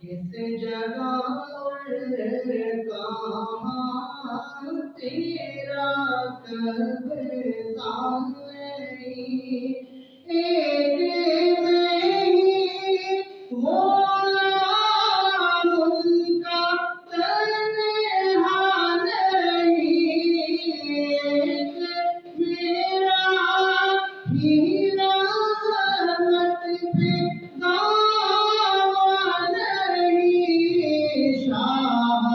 کس جگہ اور کہاں تیرا کب سامنے ایک میں غلام ان کا تنہا نہیں ایک میرا ہی رحمت پہ دعویٰ نہیں شاہ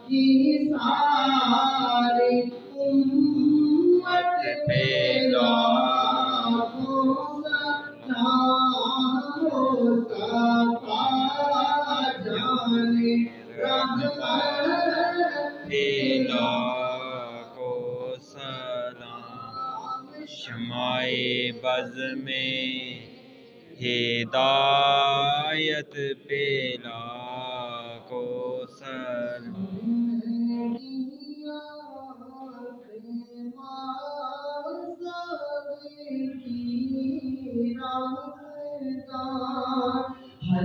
کی ساری امت پہ لاکھوں سلام مصطفیٰ جانے رحمت لاکھوں سلام شمع بز میں ہدایت پہ لاکھوں سلام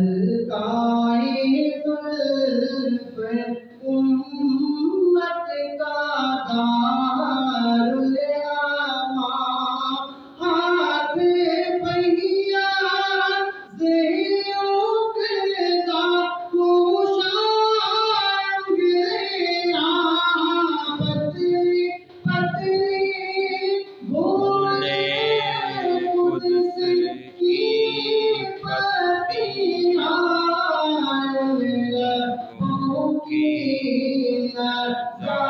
ہلکائے زلف امت کا دارالامان ہاتھ پہیا زیوں کرتا کوشانگ پتلی پتلی بھولے قدس کی پتیاں لبوں کی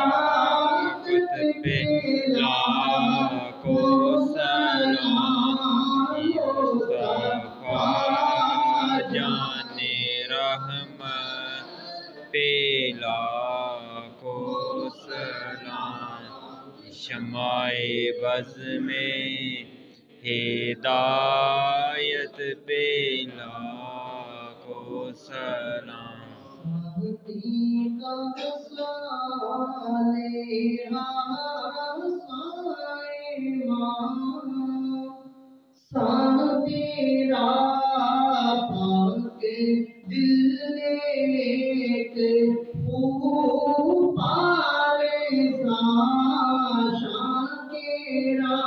نزاکت پہ لاکھوں سلام مصطفیٰ جانے رحمت پہ لاکھوں سلام شمع بز میں ہدایت پہ لاکھوں سلام تیرا پاک دل ایک خوب پارے شان تیرا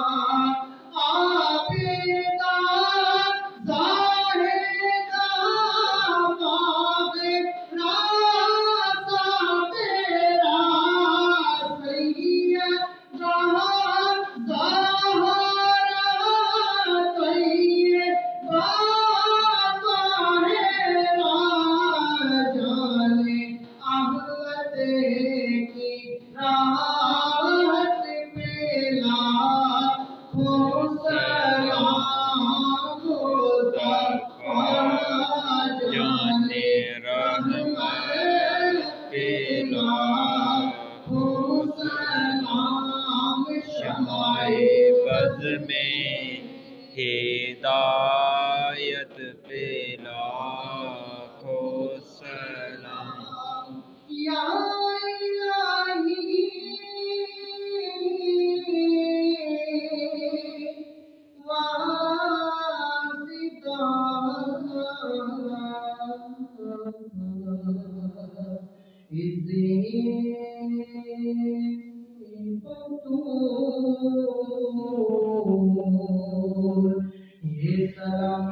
آبیدہ زاہدہ باغ راستہ تیرا سیدہ زہرا طیبہ طاہرہ جانے احمد کی راحت پہ لاکھوں سلام مصطفیٰ جانے رحمت پہ لاکھوں سلام شمع بز میں ہدایت پہ لاکھوں سلام یا الہی یہ سلام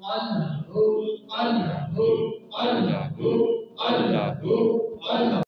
اللہ